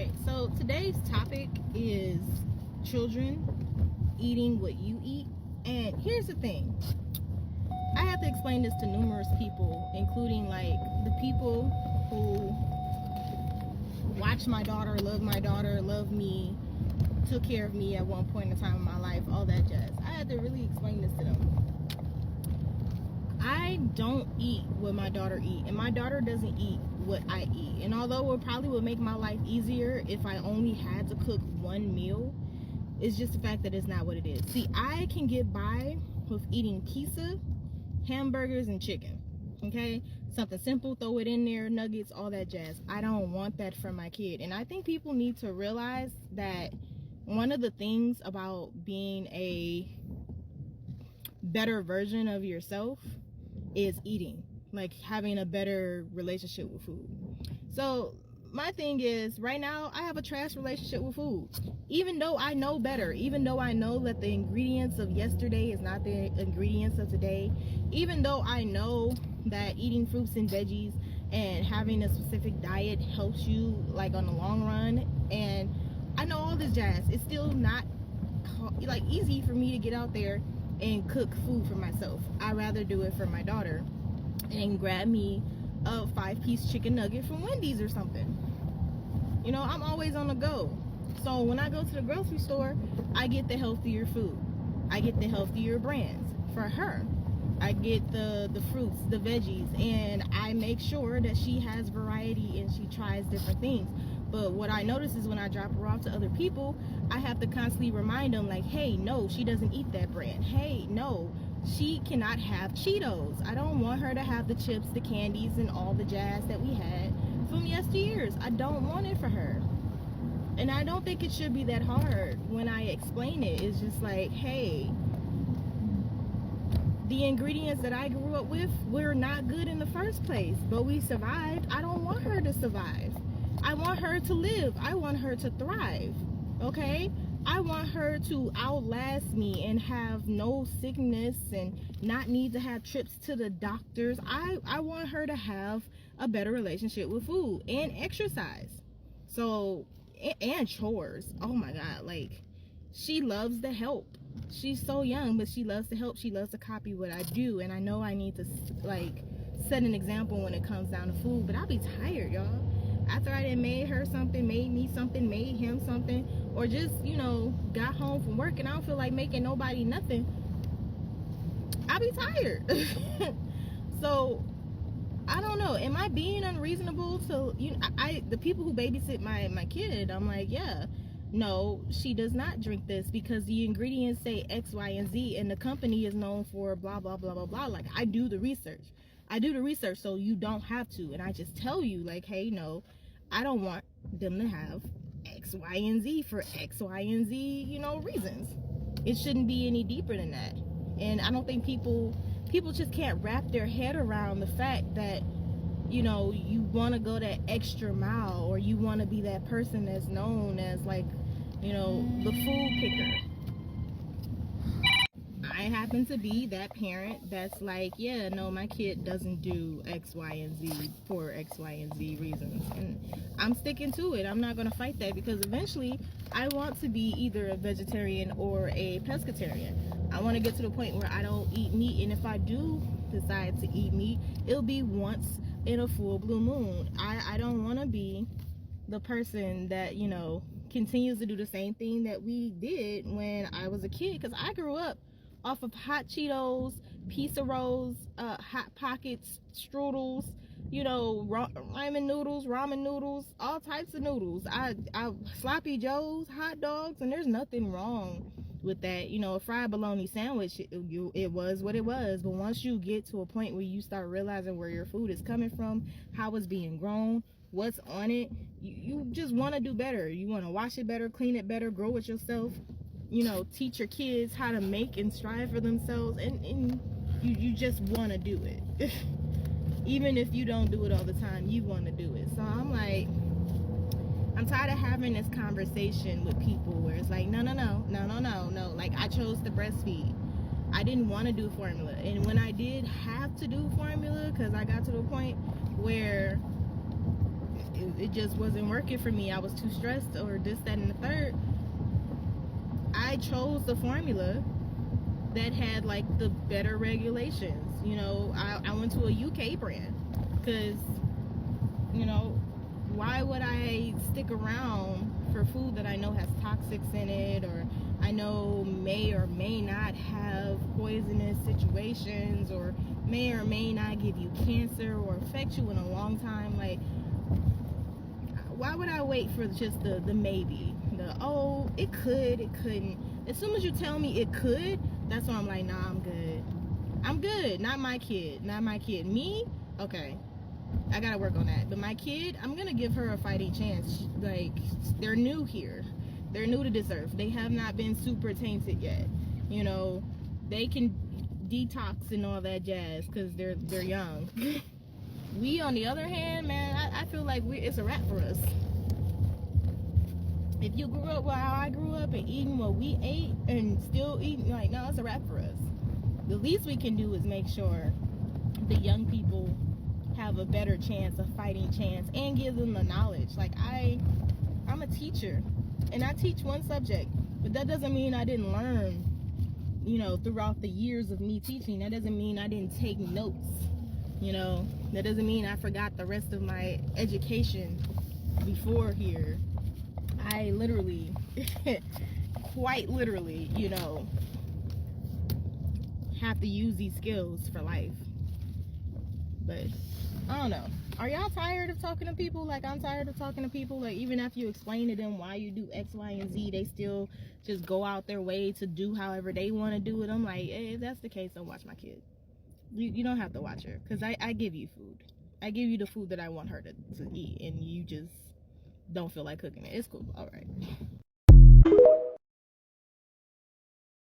right, so today's topic is children eating what you eat. And here's the thing, I have to explain this to numerous people, including like the people who watch my daughter, love me, took care of me at one point in time in my life, all that jazz. I had to really explain this to them. I don't eat what my daughter eat, and my daughter doesn't eat what I eat. And although it probably would make my life easier if I only had to cook one meal, it's just the fact that it's not what it is. See, I can get by with eating pizza, hamburgers, and chicken. Okay, something simple, throw it in there, nuggets, all that jazz. I don't want that for my kid. And I think people need to realize that one of the things about being a better version of yourself is eating, like having a better relationship with food. So my thing is, right now I have a trash relationship with food, even though I know better, even though I know that the ingredients of yesterday is not the ingredients of today, even though I know that eating fruits and veggies and having a specific diet helps you like on the long run, and I know all this jazz. It's still not like easy for me to get out there and cook food for myself. I'd rather do it for my daughter and grab me a 5-piece chicken nugget from Wendy's or something. You know, I'm always on the go. So when I go to the grocery store, I get the healthier food. I get the healthier brands for her. I get the fruits, the veggies, and I make sure that she has variety and she tries different things. But what I notice is when I drop her off to other people, I have to constantly remind them like, hey, no, she doesn't eat that brand. Hey, no, she cannot have Cheetos. I don't want her to have the chips, the candies, and all the jazz that we had from yesteryears. I don't want it for her. And I don't think it should be that hard when I explain it. It's just like, hey, the ingredients that I grew up with were not good in the first place, but we survived. I don't want her to survive. I want her to live. I want her to thrive. Okay? I want her to outlast me and have no sickness and not need to have trips to the doctors. I want her to have a better relationship with food and exercise. So, and chores. Oh my God. Like, she loves to help. She's so young, but she loves to help. She loves to copy what I do. And I know I need to, like, set an example when it comes down to food. But I'll be tired, y'all. After I done made her something, made me something, made him something, or just, you know, got home from work and I don't feel like making nobody nothing, I'll be tired. So, I don't know. Am I being unreasonable to, you know, the people who babysit my kid, I'm like, yeah, no, she does not drink this because the ingredients say X, Y, and Z, and the company is known for blah, blah, blah, blah, blah. Like, I do the research. So you don't have to. And I just tell you, like, hey, no, I don't want them to have X, Y, and Z for X, Y, and Z, you know, reasons. It shouldn't be any deeper than that. And I don't think people just can't wrap their head around the fact that, you know, you want to go that extra mile, or you want to be that person that's known as, like, you know, the food picker. I happen to be that parent that's like, yeah, no, my kid doesn't do X, Y, and Z for X, Y, and Z reasons. And I'm sticking to it. I'm not going to fight that because eventually I want to be either a vegetarian or a pescatarian. I want to get to the point where I don't eat meat. And if I do decide to eat meat, it'll be once in a full blue moon. I don't want to be the person that, you know, continues to do the same thing that we did when I was a kid, because I grew up off of hot Cheetos, pizza rolls, hot pockets, strudels, you know, ramen noodles, all types of noodles. I sloppy joes, hot dogs, and there's nothing wrong with that. You know, a fried bologna sandwich, it was what it was. But once you get to a point where you start realizing where your food is coming from, how it's being grown, what's on it, you just want to do better. You want to wash it better, clean it better, grow it yourself. You know, teach your kids how to make and strive for themselves, and you just want to do it. Even if you don't do it all the time, you want to do it. So I'm like, I'm tired of having this conversation with people where it's like, no. Like, I chose to breastfeed. I didn't want to do formula. And when I did have to do formula, because I got to the point where it just wasn't working for me. I was too stressed or this, that, and the third. I chose the formula that had like the better regulations. You know, I went to a UK brand because, you know, why would I stick around for food that I know has toxics in it, or I know may or may not have poisonous situations, or may or may not give you cancer or affect you in a long time? Like, why would I wait for just the maybe? The, oh, it could, it couldn't. As soon as you tell me it could, that's when I'm like, nah, I'm good. I'm good. Not my kid. Not my kid. Me? Okay. I gotta work on that. But my kid, I'm gonna give her a fighting chance. Like, they're new here. They're new to this earth. They have not been super tainted yet. You know, they can detox and all that jazz because they're young. We, on the other hand, man, I feel like it's a wrap for us. If you grew up how I grew up and eating what we ate and still eating, like, no, it's a wrap for us. The least we can do is make sure the young people have a better chance, a fighting chance, and give them the knowledge. Like, I'm a teacher, and I teach one subject, but that doesn't mean I didn't learn, you know, throughout the years of me teaching. That doesn't mean I didn't take notes, you know. That doesn't mean I forgot the rest of my education before here. I literally, quite literally, you know, have to use these skills for life. But I don't know. Are y'all tired of talking to people? Like, I'm tired of talking to people. Like, even after you explain to them why you do X, Y, and Z, they still just go out their way to do however they want to do it. I'm like, hey, if that's the case, don't watch my kid. You don't have to watch her, because I give you food. I give you the food that I want her to eat, and you just don't feel like cooking it. It's cool. All right.